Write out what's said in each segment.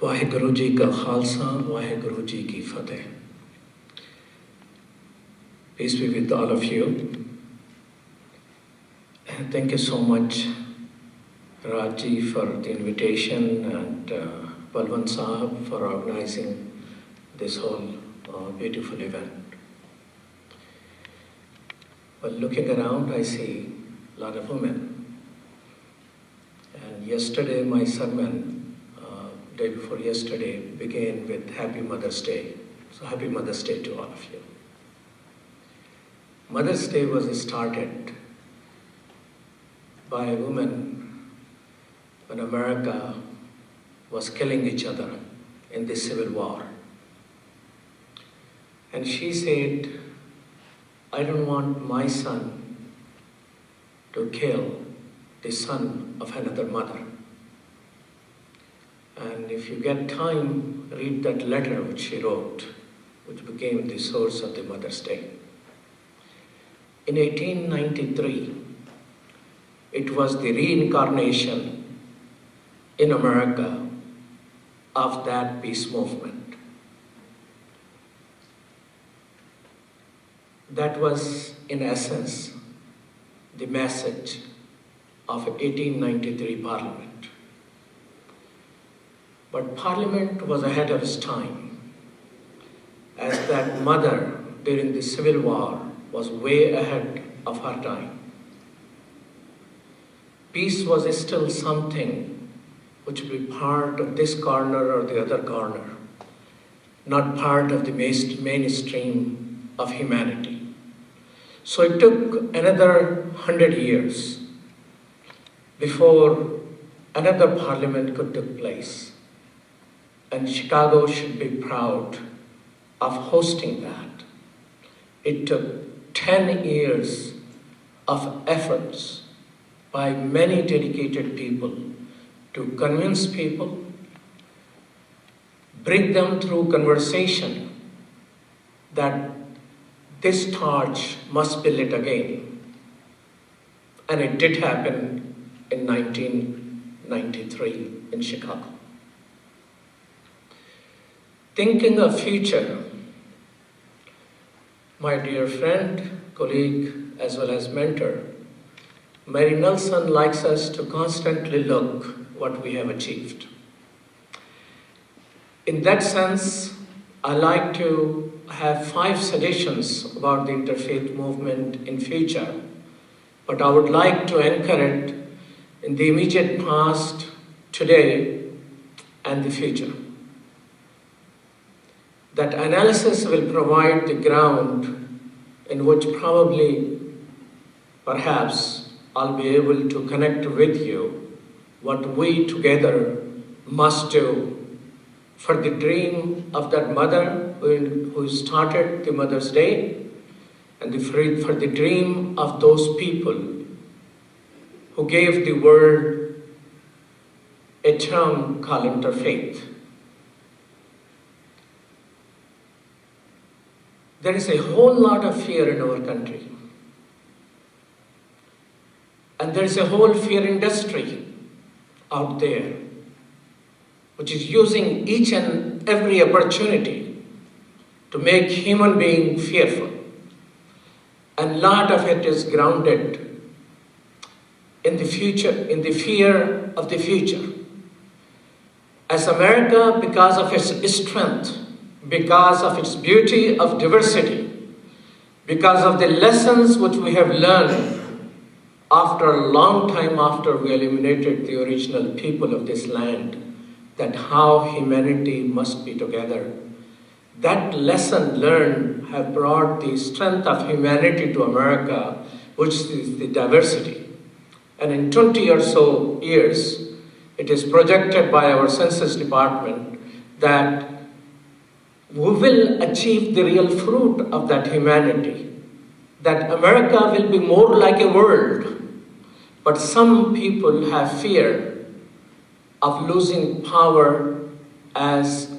वाहेगुरु जी का खालसा, वाहेगुरु जी की फतेह. Peace be with all of you. And thank you so much, Raji, for the invitation, and Balwant Sahab for organizing this whole beautiful event. Well, looking around, I see a lot of women. And yesterday, my sermon, day before yesterday, began with Happy Mother's Day. So Happy Mother's Day to all of you. Mother's Day was started by a woman when America was killing each other in the Civil War. And she said, I don't want my son to kill the son of another mother. And if you get time, read that letter which she wrote, which became the source of the Mother's Day. In 1893, it was the reincarnation in America of that peace movement. That was, in essence, the message of 1893 Parliament. But Parliament was ahead of its time, as that mother during the Civil War was way ahead of her time. Peace was still something which would be part of this corner or the other corner, not part of the mainstream of humanity. So it took another 100 years before another parliament could take place. And Chicago should be proud of hosting that. It took 10 years of efforts by many dedicated people to convince people, bring them through conversation that this torch must be lit again. And it did happen in 1993 in Chicago. Thinking of future, my dear friend, colleague, as well as mentor, Mary Nelson likes us to constantly look what we have achieved. In that sense, I like to have 5 suggestions about the interfaith movement in future, but I would like to anchor it in the immediate past, today, and the future. That analysis will provide the ground in which probably, perhaps, I'll be able to connect with you what we together must do for the dream of that mother who started the Mother's Day, and for the dream of those people who gave the world a term called interfaith. There is a whole lot of fear in our country. And there is a whole fear industry out there, which is using each and every opportunity to make human being fearful. And a lot of it is grounded in the future, in the fear of the future. As America, because of its strength, because of its beauty of diversity, because of the lessons which we have learned after a long time after we eliminated the original people of this land, that how humanity must be together. That lesson learned have brought the strength of humanity to America, which is the diversity. And in 20 or so years, it is projected by our Census Department that we will achieve the real fruit of that humanity, that America will be more like a world. But some people have fear of losing power as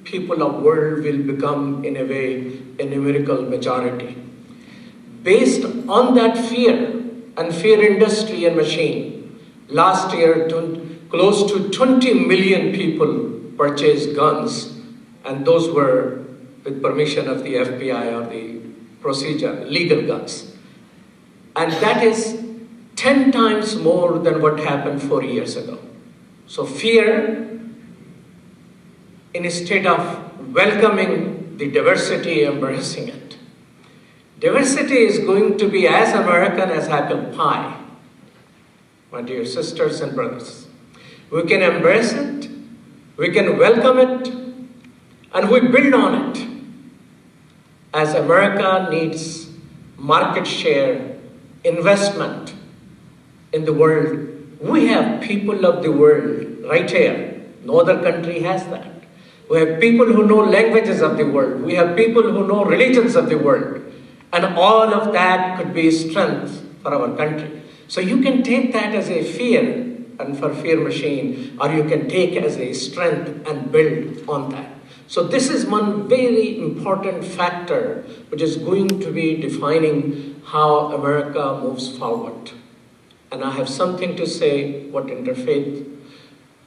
people of world will become, in a way, a numerical majority. Based on that fear and fear industry and machine, last year, close to 20 million people purchased guns, and those were with permission of the FBI or the procedure, legal guns. And that is 10 times more than what happened 4 years ago. So fear, instead of welcoming the diversity, embracing it. Diversity is going to be as American as apple pie, my dear sisters and brothers. We can embrace it, we can welcome it, and we build on it. As America needs market share, investment in the world, we have people of the world right here. No other country has that. We have people who know languages of the world. We have people who know religions of the world. And all of that could be strength for our country. So you can take that as a fear and for fear machine, or you can take as a strength and build on that. So this is one very important factor which is going to be defining how America moves forward. And I have something to say what interfaith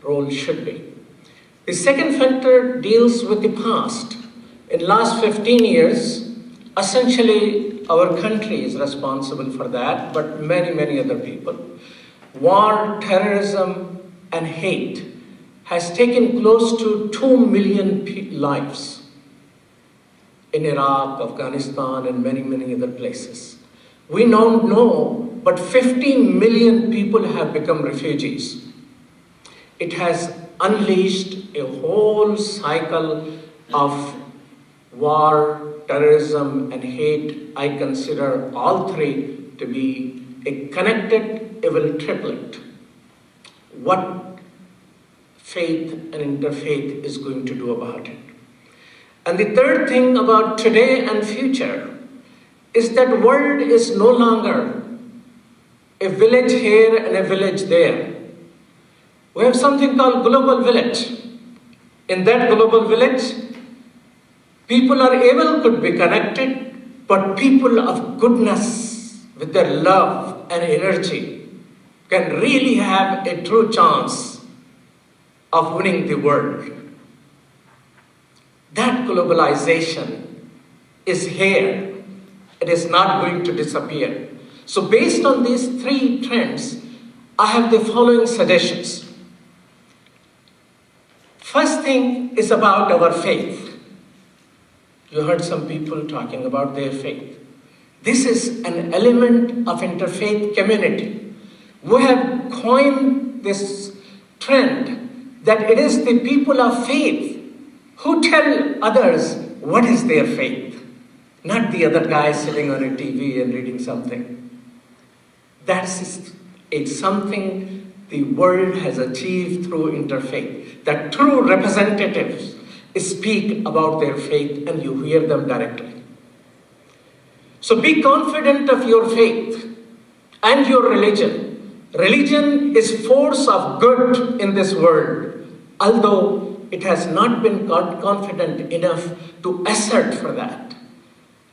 role should be. The second factor deals with the past. In the last 15 years, essentially our country is responsible for that, but many other people. War, terrorism, and hate has taken close to 2 million lives in Iraq, Afghanistan, and many other places. We now know, but 15 million people have become refugees. It has unleashed a whole cycle of war, terrorism, and hate. I consider all three to be a connected evil triplet. What faith and interfaith is going to do about it? And the third thing about today and future is that world is no longer a village here and a village there. We have something called global village. In that global village, people could be connected, but people of goodness with their love and energy can really have a true chance of winning the world. That globalization is here. It is not going to disappear. So based on these three trends, I have the following suggestions. First thing is about our faith. You heard some people talking about their faith. This is an element of interfaith community. We have coined this trend that it is the people of faith who tell others what is their faith, not the other guy sitting on a TV and reading something. It's something the world has achieved through interfaith, that true representatives speak about their faith and you hear them directly. So be confident of your faith and your religion. Religion is force of good in this world, although it has not been confident enough to assert for that.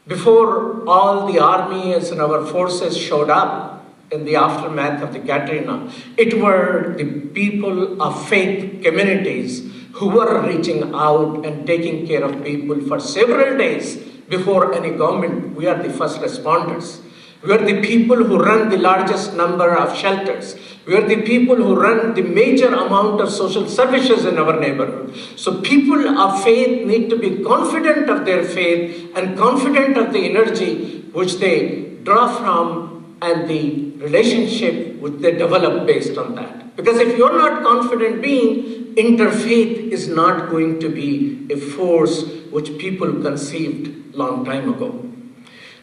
Before all the armies and our forces showed up in the aftermath of the Katrina, it were the people of faith communities who were reaching out and taking care of people for several days before any government. We are the first responders. We are the people who run the largest number of shelters. We are the people who run the major amount of social services in our neighborhood. So people of faith need to be confident of their faith and confident of the energy which they draw from and the relationship which they develop based on that. Because if you're not confident being, interfaith is not going to be a force which people conceived long time ago.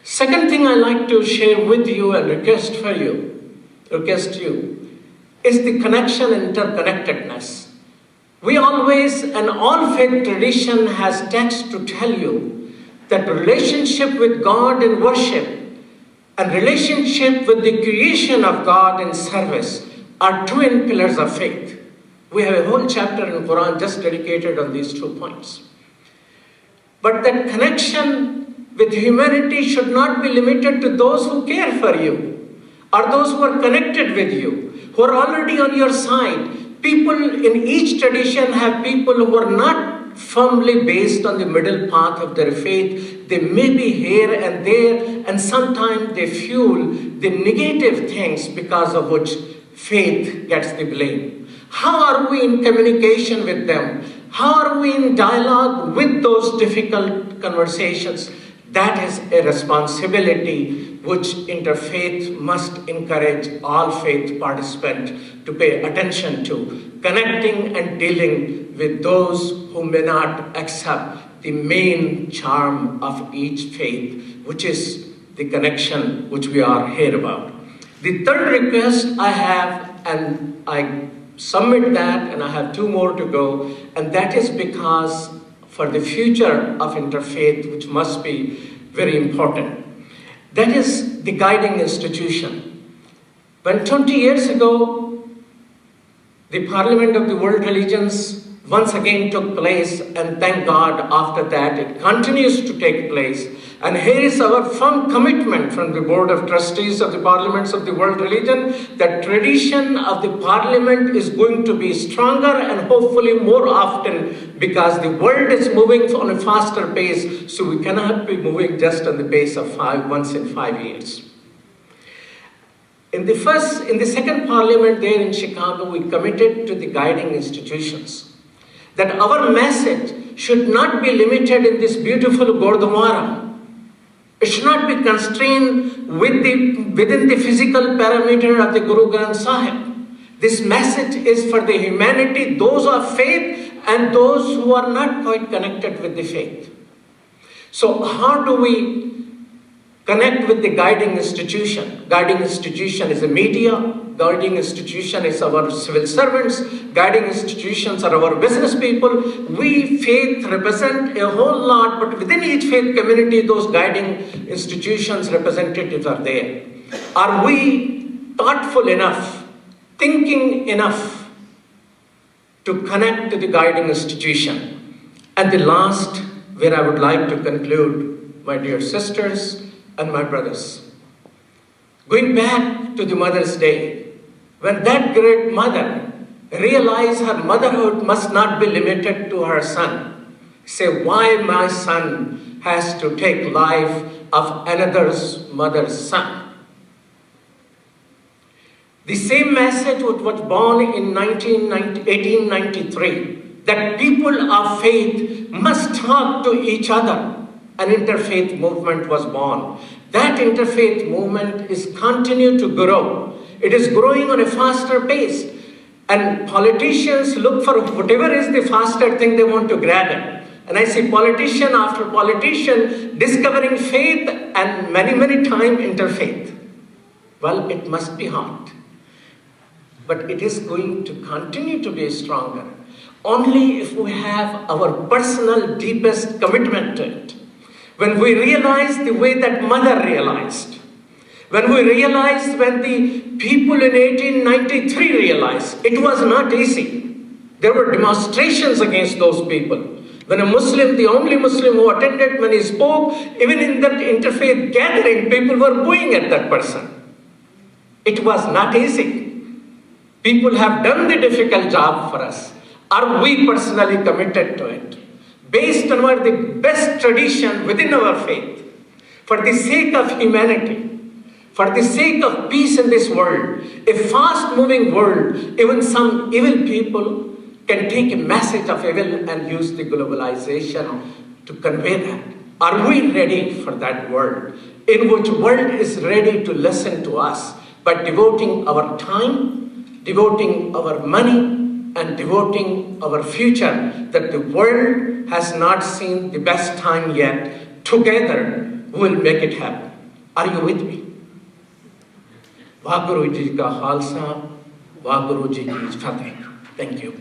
Second thing I like to share with you and request you, is the connection and interconnectedness. We always, and all faith tradition has text to tell you that relationship with God in worship and relationship with the creation of God in service are twin pillars of faith. We have a whole chapter in Quran just dedicated on these 2 points. But that connection with humanity should not be limited to those who care for you or those who are connected with you, who are already on your side. people in each tradition have people who are not firmly based on the middle path of their faith. They may be here and there, and sometimes they fuel the negative things because of which faith gets the blame. How are we in communication with them? How are we in dialogue with those difficult conversations? That is a responsibility which interfaith must encourage all faith participants to pay attention to, connecting and dealing with those who may not accept the main charm of each faith, which is the connection which we are here about. The third request I have, and I submit that, and I have two more to go, and that is because for the future of interfaith, which must be very important. That is the guiding institution. When 20 years ago, the Parliament of the World Religions once again took place, and thank God after that it continues to take place. And here is our firm commitment from the Board of Trustees of the Parliaments of the World Religion that tradition of the Parliament is going to be stronger and hopefully more often, because the world is moving on a faster pace, so we cannot be moving just on the pace of once in 5 years. In the second Parliament there in Chicago, we committed to the guiding institutions that our message should not be limited in this beautiful Gurdwara. It should not be constrained within the physical parameter of the Guru Granth Sahib. This message is for the humanity, those of faith and those who are not quite connected with the faith. So how do we connect with the guiding institution? Guiding institution is the media. Guiding institution is our civil servants. Guiding institutions are our business people. We, faith, represent a whole lot, but within each faith community, those guiding institutions representatives are there. Are we thoughtful enough, thinking enough to connect to the guiding institution? And the last, where I would like to conclude, my dear sisters and my brothers, going back to the Mother's Day, when that great mother realized her motherhood must not be limited to her son. Say, why my son has to take life of another's mother's son? The same message was born in 1893, that people of faith must talk to each other. An interfaith movement was born. That interfaith movement is continued to grow. It is growing on a faster pace. And politicians look for whatever is the faster thing they want to grab it. And I see politician after politician discovering faith and many, many times interfaith. Well, it must be hard. But it is going to continue to be stronger only if we have our personal deepest commitment to it. When we realize the way that mother realized, when we realized, when the people in 1893 realized, it was not easy. There were demonstrations against those people. When a Muslim, the only Muslim who attended, when he spoke, even in that interfaith gathering, people were booing at that person. It was not easy. People have done the difficult job for us. Are we personally committed to it? Based on the best tradition within our faith, for the sake of humanity, for the sake of peace in this world, a fast-moving world, even some evil people can take a message of evil and use the globalization to convey that. Are we ready for that world, in which world is ready to listen to us by devoting our time, devoting our money, and devoting our future, that the world has not seen the best time yet? Together, we will make it happen. Are you with me? Waheguru Ji ka Khalsa, Waheguru Ji ki Fateh. Thank you.